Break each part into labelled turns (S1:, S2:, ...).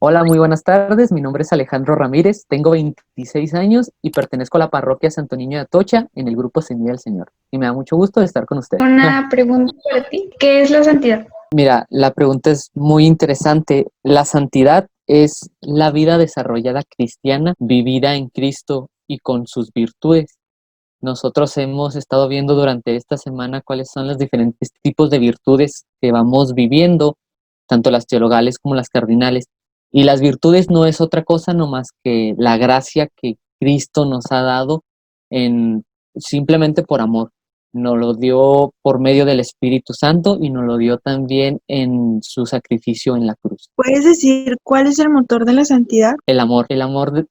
S1: Hola, muy buenas tardes. Mi nombre es Alejandro Ramírez, tengo 26 años y pertenezco a la parroquia Santo Niño de Atocha en el grupo Semilla del Señor. Y me da mucho gusto de estar con usted.
S2: Una pregunta para ti. ¿Qué es la santidad?
S1: Mira, la pregunta es muy interesante. La santidad es la vida desarrollada cristiana, vivida en Cristo y con sus virtudes. Nosotros hemos estado viendo durante esta semana cuáles son los diferentes tipos de virtudes que vamos viviendo, tanto las teologales como las cardinales. Y las virtudes no es otra cosa no más que la gracia que Cristo nos ha dado en simplemente por amor. Nos lo dio por medio del Espíritu Santo y nos lo dio también en su sacrificio en la cruz.
S2: ¿Puedes decir cuál es el motor de la santidad?
S1: El amor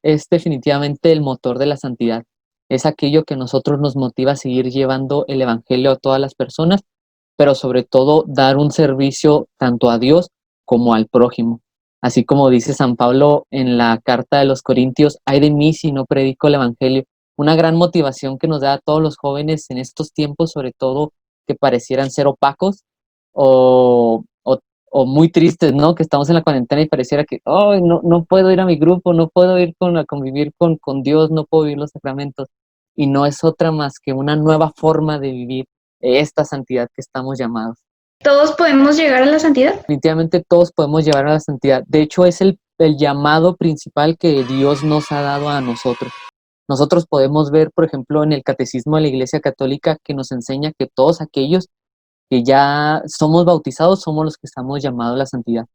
S1: es definitivamente el motor de la santidad. Es aquello que a nosotros nos motiva a seguir llevando el Evangelio a todas las personas, pero sobre todo dar un servicio tanto a Dios como al prójimo. Así como dice San Pablo en la carta de los Corintios, ay de mí si no predico el Evangelio. Una gran motivación que nos da a todos los jóvenes en estos tiempos, sobre todo que parecieran ser opacos o muy tristes, ¿no? Que estamos en la cuarentena y pareciera que, oh, no puedo ir a mi grupo, no puedo ir a convivir con Dios, no puedo vivir los sacramentos. Y no es otra más que una nueva forma de vivir esta santidad que estamos llamados.
S2: ¿Todos podemos llegar a la santidad?
S1: Definitivamente todos podemos llevar a la santidad. De hecho, es el llamado principal que Dios nos ha dado a nosotros. Nosotros podemos ver, por ejemplo, en el Catecismo de la Iglesia Católica que nos enseña que todos aquellos que ya somos bautizados somos los que estamos llamados a la santidad.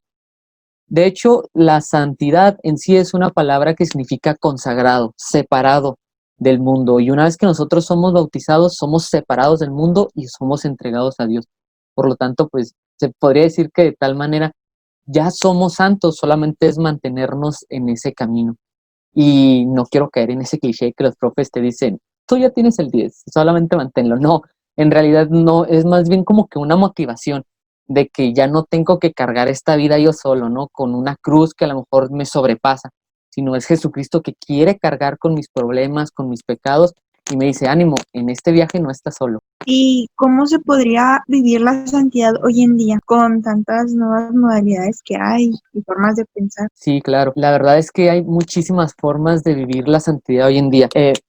S1: De hecho, la santidad en sí es una palabra que significa consagrado, separado del mundo. Y una vez que nosotros somos bautizados, somos separados del mundo y somos entregados a Dios. Por lo tanto, pues se podría decir que de tal manera ya somos santos, solamente es mantenernos en ese camino. Y no quiero caer en ese cliché que los profes te dicen, tú ya tienes el 10, solamente manténlo. No, en realidad no, es más bien como que una motivación de que ya no tengo que cargar esta vida yo solo, ¿no? Con una cruz que a lo mejor me sobrepasa, sino es Jesucristo que quiere cargar con mis problemas, con mis pecados y me dice, ánimo, en este viaje no estás solo.
S2: ¿Y cómo se podría vivir la santidad hoy en día con tantas nuevas modalidades que hay y formas de pensar?
S1: Sí, claro. La verdad es que hay muchísimas formas de vivir la santidad hoy en día.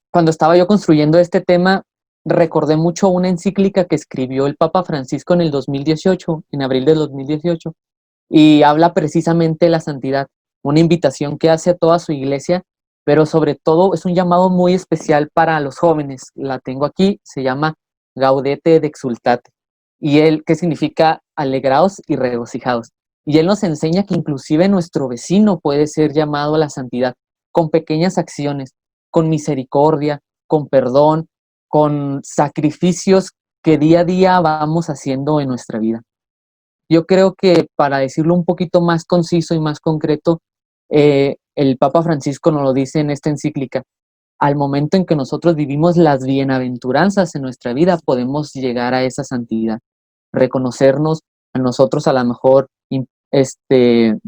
S1: Cuando estaba yo construyendo este tema, recordé mucho una encíclica que escribió el Papa Francisco en el 2018, en abril del 2018, y habla precisamente de la santidad, una invitación que hace a toda su iglesia, pero sobre todo es un llamado muy especial para los jóvenes. La tengo aquí, se llama Gaudete et Exultate, y él, ¿qué significa? Alegraos y regocijados. Y él nos enseña que inclusive nuestro vecino puede ser llamado a la santidad con pequeñas acciones, con misericordia, con perdón, con sacrificios que día a día vamos haciendo en nuestra vida. Yo creo que para decirlo un poquito más conciso y más concreto, el Papa Francisco nos lo dice en esta encíclica. Al momento en que nosotros vivimos las bienaventuranzas en nuestra vida, podemos llegar a esa santidad, reconocernos a nosotros a lo mejor este,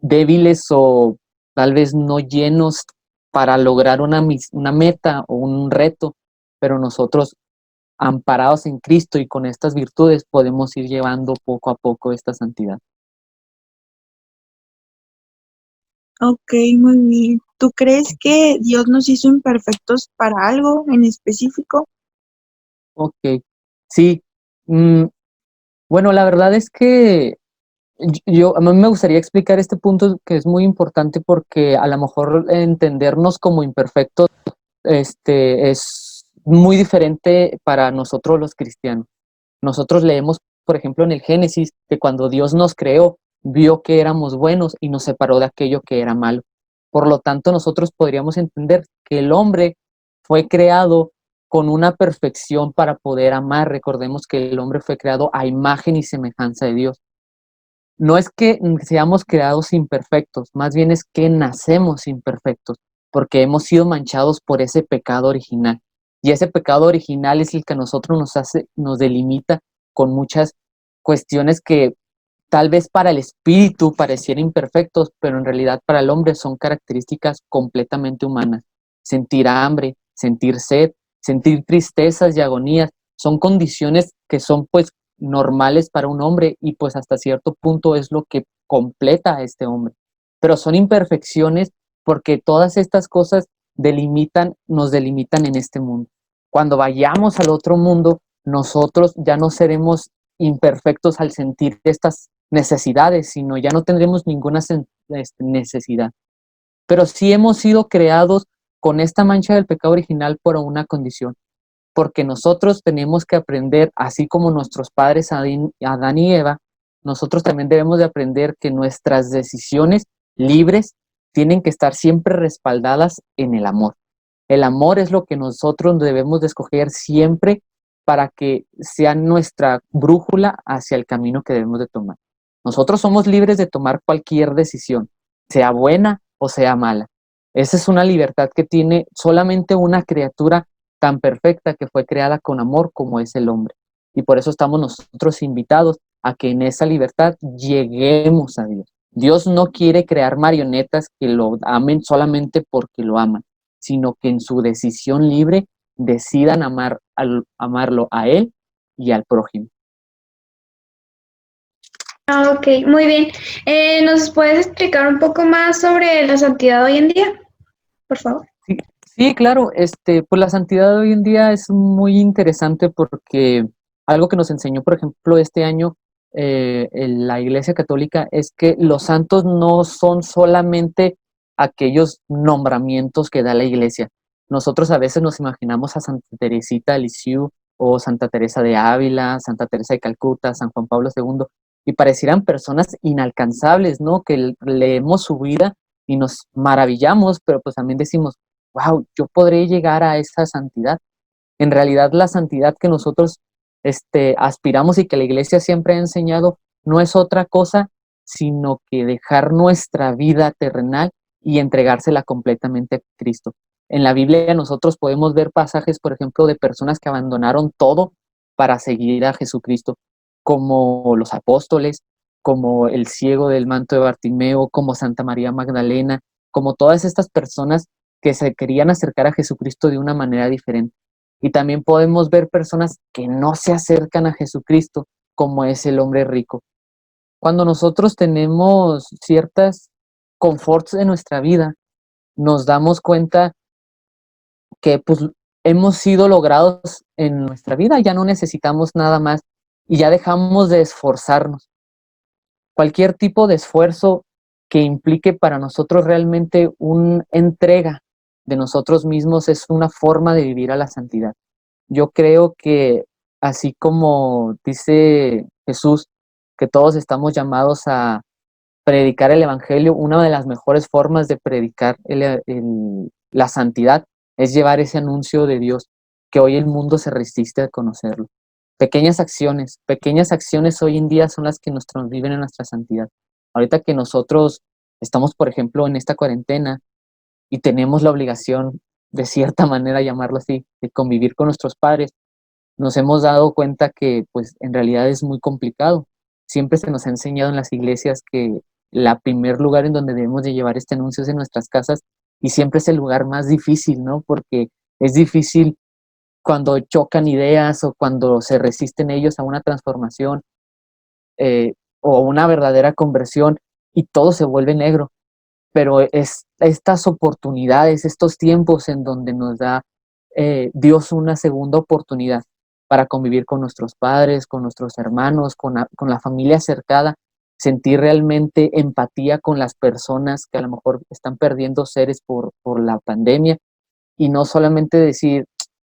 S1: débiles o tal vez no llenos para lograr una meta o un reto, pero nosotros amparados en Cristo y con estas virtudes podemos ir llevando poco a poco esta santidad.
S2: Ok, muy bien. ¿Tú crees que Dios nos hizo imperfectos para algo en específico?
S1: Ok, sí. mm, bueno, la verdad es que a mí me gustaría explicar este punto que es muy importante porque a lo mejor entendernos como imperfectos es muy diferente para nosotros los cristianos. Nosotros leemos, por ejemplo, en el Génesis, que cuando Dios nos creó, vio que éramos buenos y nos separó de aquello que era malo. Por lo tanto, nosotros podríamos entender que el hombre fue creado con una perfección para poder amar. Recordemos que el hombre fue creado a imagen y semejanza de Dios. No es que seamos creados imperfectos, más bien es que nacemos imperfectos, porque hemos sido manchados por ese pecado original. Y ese pecado original es el que a nosotros nos delimita con muchas cuestiones que tal vez para el espíritu parecieran imperfectos, pero en realidad para el hombre son características completamente humanas. Sentir hambre, sentir sed, sentir tristezas y agonías, son condiciones que son pues normales para un hombre y pues hasta cierto punto es lo que completa a este hombre. pero son imperfecciones porque todas estas cosas nos delimitan en este mundo. Cuando vayamos al otro mundo, nosotros ya no seremos imperfectos al sentir estas necesidades, sino ya no tendremos ninguna necesidad. Pero sí hemos sido creados con esta mancha del pecado original por una condición, porque nosotros tenemos que aprender, así como nuestros padres Adán y Eva, nosotros también debemos de aprender que nuestras decisiones libres tienen que estar siempre respaldadas en el amor. El amor es lo que nosotros debemos de escoger siempre para que sea nuestra brújula hacia el camino que debemos de tomar. Nosotros somos libres de tomar cualquier decisión, sea buena o sea mala. Esa es una libertad que tiene solamente una criatura tan perfecta que fue creada con amor como es el hombre. Y por eso estamos nosotros invitados a que en esa libertad lleguemos a Dios. Dios no quiere crear marionetas que lo amen solamente porque lo aman, sino que en su decisión libre decidan amarlo a Él y al prójimo.
S3: Ok, muy bien. ¿Nos puedes explicar un poco más sobre la santidad hoy en día, por favor?
S1: Sí, claro, pues la santidad de hoy en día es muy interesante porque algo que nos enseñó, por ejemplo, este año la Iglesia Católica es que los santos no son solamente aquellos nombramientos que da la Iglesia. Nosotros a veces nos imaginamos a Santa Teresita de Lisieux o Santa Teresa de Ávila, Santa Teresa de Calcuta, San Juan Pablo II, y parecieran personas inalcanzables, ¿no? Que leemos su vida y nos maravillamos, pero pues también decimos, wow, yo podré llegar a esa santidad. En realidad, la santidad que nosotros aspiramos y que la iglesia siempre ha enseñado no es otra cosa, sino que dejar nuestra vida terrenal y entregársela completamente a Cristo. En la Biblia nosotros podemos ver pasajes, por ejemplo, de personas que abandonaron todo para seguir a Jesucristo, como los apóstoles, como el ciego del manto de Bartimeo, como Santa María Magdalena, como todas estas personas que se querían acercar a Jesucristo de una manera diferente. Y también podemos ver personas que no se acercan a Jesucristo, como es el hombre rico. Cuando nosotros tenemos ciertas conforts en nuestra vida, nos damos cuenta que pues hemos sido logrados en nuestra vida, ya no necesitamos nada más y ya dejamos de esforzarnos. Cualquier tipo de esfuerzo que implique para nosotros realmente una entrega de nosotros mismos es una forma de vivir a la santidad. Yo creo que así como dice Jesús, que todos estamos llamados a predicar el Evangelio, una de las mejores formas de predicar la santidad es llevar ese anuncio de Dios, que hoy el mundo se resiste a conocerlo. Pequeñas acciones hoy en día son las que nos transviven en nuestra santidad. Ahorita que nosotros estamos, por ejemplo, en esta cuarentena y tenemos la obligación, de cierta manera, llamarlo así, de convivir con nuestros padres, nos hemos dado cuenta que pues en realidad es muy complicado. Siempre se nos ha enseñado en las iglesias que el primer lugar en donde debemos de llevar este anuncio es en nuestras casas y siempre es el lugar más difícil, ¿no? Porque es difícil cuando chocan ideas o cuando se resisten ellos a una transformación o una verdadera conversión y todo se vuelve negro. Pero es estas oportunidades, estos tiempos en donde nos da Dios una segunda oportunidad para convivir con nuestros padres, con nuestros hermanos, con la familia cercana, sentir realmente empatía con las personas que a lo mejor están perdiendo seres por la pandemia y no solamente decir,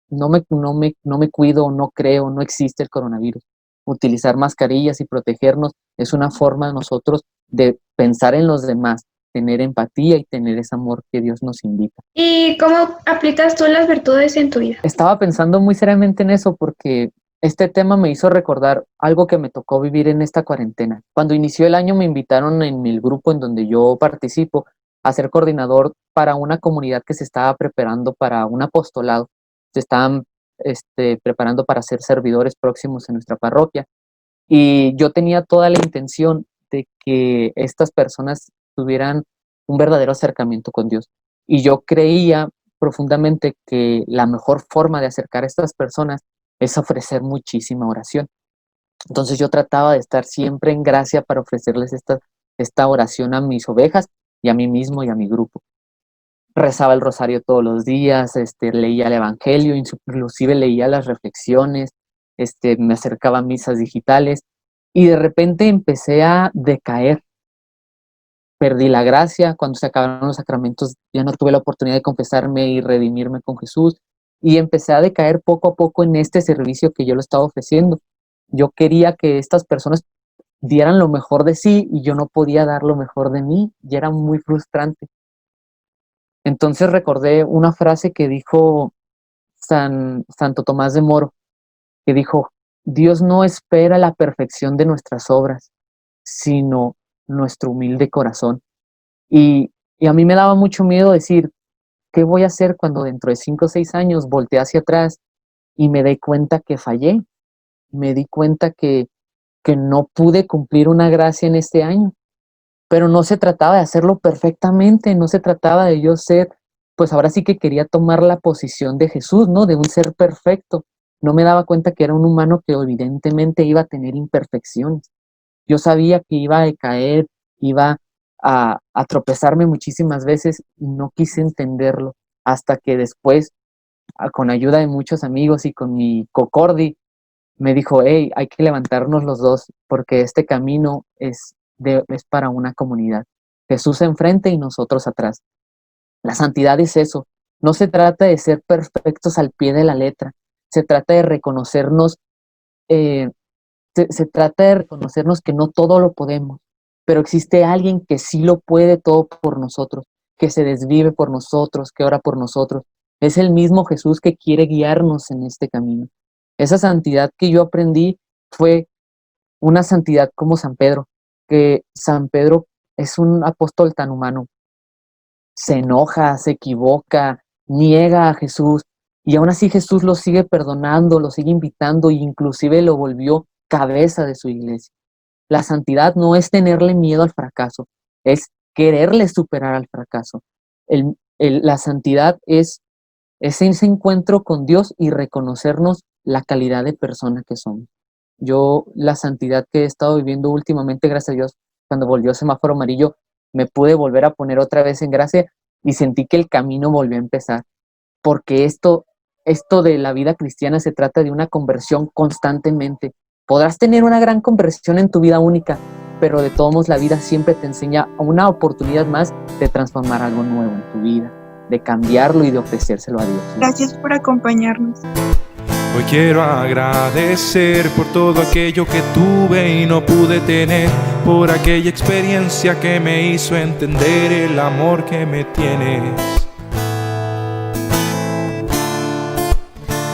S1: no me cuido, no creo, no existe el coronavirus. Utilizar mascarillas y protegernos es una forma de nosotros de pensar en los demás, tener empatía y tener ese amor que Dios nos invita.
S3: ¿Y cómo aplicas tú las virtudes en tu vida?
S1: Estaba pensando muy seriamente en eso porque este tema me hizo recordar algo que me tocó vivir en esta cuarentena. Cuando inició el año me invitaron en el grupo en donde yo participo a ser coordinador para una comunidad que se estaba preparando para un apostolado. Se estaban preparando para ser servidores próximos en nuestra parroquia. Y yo tenía toda la intención de que estas personas tuvieran un verdadero acercamiento con Dios. Y yo creía profundamente que la mejor forma de acercar a estas personas es ofrecer muchísima oración. Entonces yo trataba de estar siempre en gracia para ofrecerles esta oración a mis ovejas y a mí mismo y a mi grupo. Rezaba el rosario todos los días, leía el evangelio, inclusive leía las reflexiones, me acercaba a misas digitales y de repente empecé a decaer. Perdí la gracia, cuando se acabaron los sacramentos ya no tuve la oportunidad de confesarme y redimirme con Jesús y empecé a decaer poco a poco en este servicio que yo lo estaba ofreciendo. Yo quería que estas personas dieran lo mejor de sí y yo no podía dar lo mejor de mí y era muy frustrante. Entonces recordé una frase que dijo Santo Tomás de Moro, que dijo: Dios no espera la perfección de nuestras obras, sino nuestro humilde corazón. Y a mí me daba mucho miedo decir, ¿qué voy a hacer cuando dentro de 5 o 6 años volteé hacia atrás y me di cuenta que fallé? Me di cuenta que no pude cumplir una gracia en este año. Pero no se trataba de hacerlo perfectamente, no se trataba de yo ser, pues ahora sí que quería tomar la posición de Jesús, ¿no? De un ser perfecto. No me daba cuenta que era un humano que evidentemente iba a tener imperfecciones. Yo sabía que iba a decaer, iba a tropezarme muchísimas veces y no quise entenderlo hasta que después, con ayuda de muchos amigos y con mi cocordi, me dijo: hey, hay que levantarnos los dos porque este camino es para una comunidad. Jesús enfrente y nosotros atrás. La santidad es eso. No se trata de ser perfectos al pie de la letra. Se trata de reconocernos, eh, se trata de reconocernos que no todo lo podemos, pero existe alguien que sí lo puede todo por nosotros, que se desvive por nosotros, que ora por nosotros. Es el mismo Jesús que quiere guiarnos en este camino. Esa santidad que yo aprendí fue una santidad como San Pedro, que San Pedro es un apóstol tan humano. Se enoja, se equivoca, niega a Jesús y aún así Jesús lo sigue perdonando, lo sigue invitando e inclusive lo volvió cabeza de su iglesia. La santidad no es tenerle miedo al fracaso, es quererle superar al fracaso. La santidad es ese encuentro con Dios y reconocernos la calidad de persona que somos. Yo, la santidad que he estado viviendo últimamente, gracias a Dios, cuando volvió semáforo amarillo, me pude volver a poner otra vez en gracia y sentí que el camino volvió a empezar. Porque esto de la vida cristiana se trata de una conversión constantemente. Podrás tener una gran conversión en tu vida única, pero de todos modos la vida siempre te enseña una oportunidad más de transformar algo nuevo en tu vida, de cambiarlo y de ofrecérselo a Dios.
S2: Gracias por acompañarnos.
S4: Hoy quiero agradecer por todo aquello que tuve y no pude tener, por aquella experiencia que me hizo entender el amor que me tienes.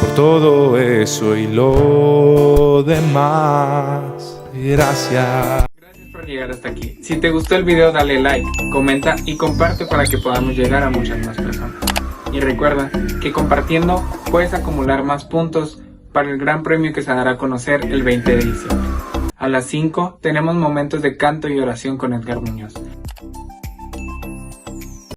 S4: Por todo eso y lo demás, gracias.
S5: Gracias por llegar hasta aquí. Si te gustó el video, dale like, comenta y comparte para que podamos llegar a muchas más personas. Y recuerda que compartiendo puedes acumular más puntos para el gran premio que se dará a conocer el 20 de diciembre. A las 5 tenemos momentos de canto y oración con Edgar Muñoz.